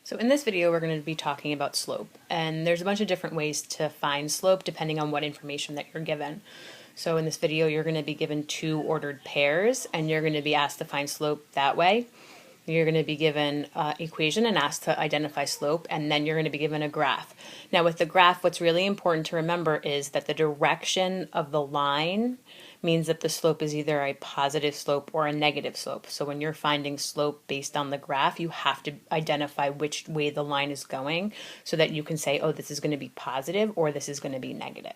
So in this video, we're going to be talking about slope, and there's a bunch of different ways to find slope depending on what information that you're given. So in this video, you're going to be given two ordered pairs, and you're going to be asked to find slope that way. You're going to be given an equation and asked to identify slope, and then you're going to be given a graph. Now with the graph, what's really important to remember is that the direction of the line means that the slope is either a positive slope or a negative slope. So when you're finding slope based on the graph, you have to identify which way the line is going so that you can say, oh, this is going to be positive or this is going to be negative.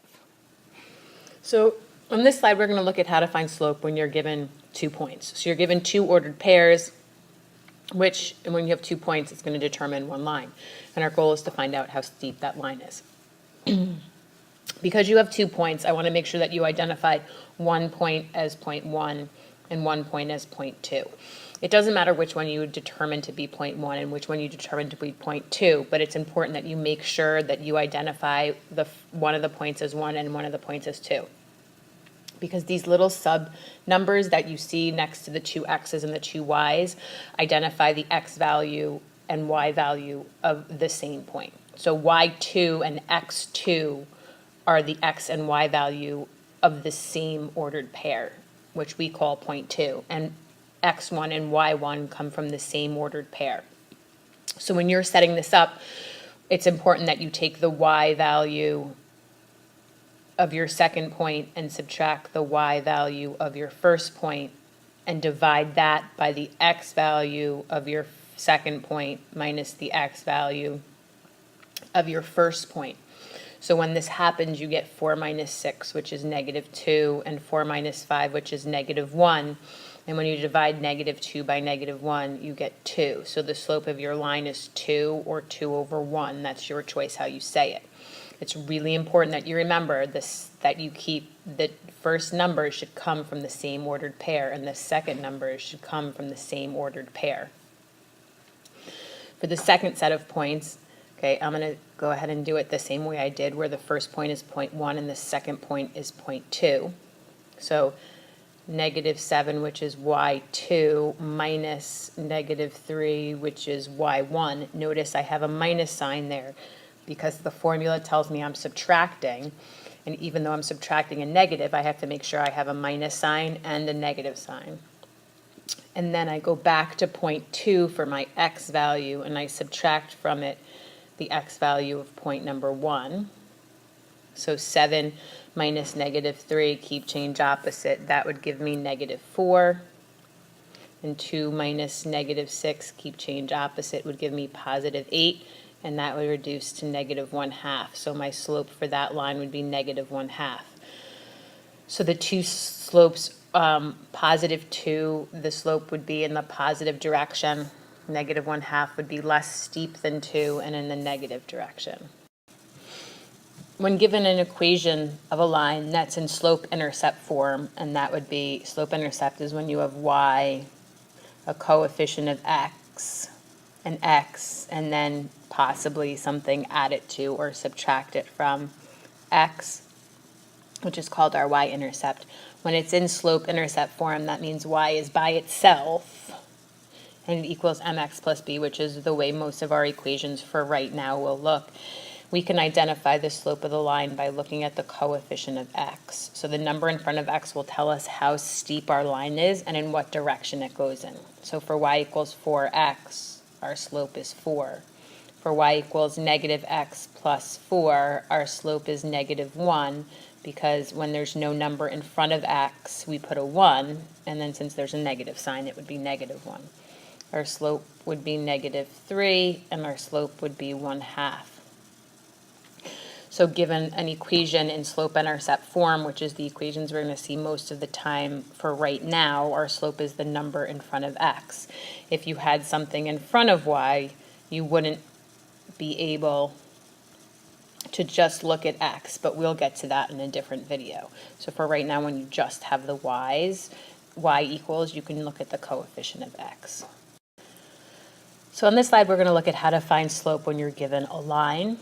So on this slide, we're going to look at how to find slope when you're given 2 points. So you're given two ordered pairs, which, and when you have 2 points, it's going to determine one line. And our goal is to find out how steep that line is. Because you have 2 points, I want to make sure that you identify 1 point as point 1 and 1 point as point 2. It doesn't matter which one you determine to be point 1 and which one you determine to be point 2, but it's important that you make sure that you identify one of the points as 1 and one of the points as 2. Because these little sub numbers that you see next to the two x's and the two y's identify the x value and y value of the same point. So y2 and x2 are the x and y value of the same ordered pair, which we call point 2, and x1 and y1 come from the same ordered pair. So when you're setting this up, it's important that you take the y value of your second point and subtract the y value of your first point and divide that by the x value of your second point minus the x value of your first point. So when this happens, you get 4 minus 6, which is -2, and 4 minus 5, which is -1. And when you divide -2 by -1, you get 2. So the slope of your line is 2 or 2 over 1. That's your choice how you say it. It's really important that you remember this, that you keep the first numbers should come from the same ordered pair, and the second numbers should come from the same ordered pair. For the second set of points, okay, I'm going to go ahead and do it the same way I did, where the first point is point 1 and the second point is point 2. So -7, which is y2, minus -3, which is y1. Notice I have a minus sign there because the formula tells me I'm subtracting, and even though I'm subtracting a negative, I have to make sure I have a minus sign and a negative sign. And then I go back to point 2 for my x value, and I subtract from it the x value of point number 1. So 7 minus -3, keep change opposite, that would give me -4. And 2 minus -6, keep change opposite, would give me +8. And that would reduce to -1/2. So my slope for that line would be -1/2. So the two slopes, +2, the slope would be in the positive direction. -1/2 would be less steep than 2 and in the negative direction. When given an equation of a line that's in slope-intercept form, and that would be, slope-intercept is when you have y, a coefficient of x, and then possibly something added to or subtracted from x, which is called our y-intercept. When it's in slope-intercept form, that means y is by itself, and it equals mx plus b, which is the way most of our equations for right now will look. We can identify the slope of the line by looking at the coefficient of x. So the number in front of x will tell us how steep our line is and in what direction it goes in. So for y equals 4x, our slope is 4. For y equals -x plus 4, our slope is -1, because when there's no number in front of x, we put a 1, and then since there's a negative sign, it would be -1. Our slope would be -3, and our slope would be 1/2. So given an equation in slope-intercept form, which is the equations we're going to see most of the time for right now, our slope is the number in front of x. If you had something in front of y, you wouldn't be able to just look at x, but we'll get to that in a different video. So for right now, when you just have the y's, y equals, you can look at the coefficient of x. So on this slide, we're going to look at how to find slope when you're given a line.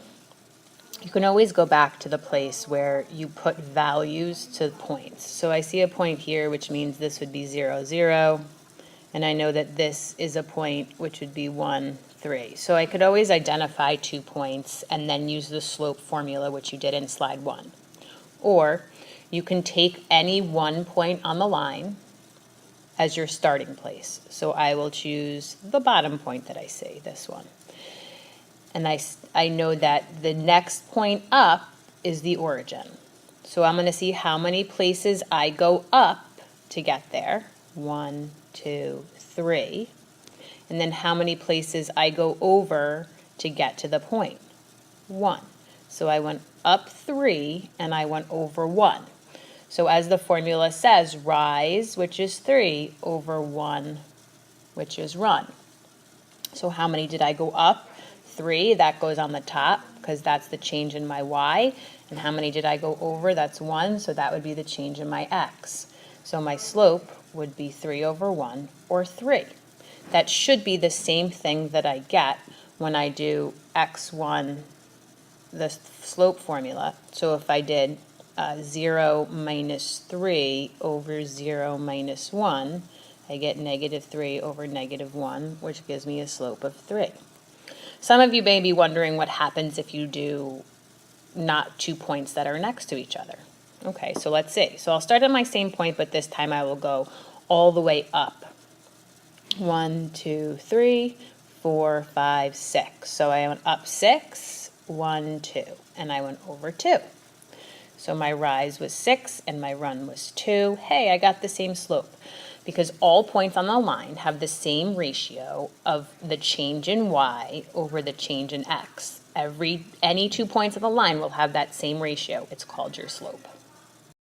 You can always go back to the place where you put values to points. So I see a point here, which means this would be 0, 0, And I know that this is a point, which would be 1, 3. So I could always identify 2 points and then use the slope formula, which you did in slide 1. Or you can take any one point on the line as your starting place. So I will choose the bottom point that I see, this one. And I know that the next point up is the origin. So I'm going to see how many places I go up to get there. 1, 2, 3. And then how many places I go over to get to the point. 1. So I went up 3 and I went over 1. So as the formula says, rise, which is 3, over 1, which is run. So how many did I go up? 3, that goes on the top because that's the change in my y. And how many did I go over? That's 1, so that would be the change in my x. So my slope would be 3 over 1, or 3. That should be the same thing that I get when I do x1, the slope formula. So if I did 0 minus 3 over 0 minus 1, I get negative 3 over negative 1, which gives me a slope of 3. Some of you may be wondering what happens if you do not 2 points that are next to each other. Okay, so let's see. So I'll start at my same point, but this time I will go all the way up. 1, 2, 3, 4, 5, 6. So I went up 6, 1, 2, and I went over 2. So my rise was 6 and my run was 2. Hey, I got the same slope because all points on the line have the same ratio of the change in y over the change in x. Any 2 points on the line will have that same ratio. It's called your slope.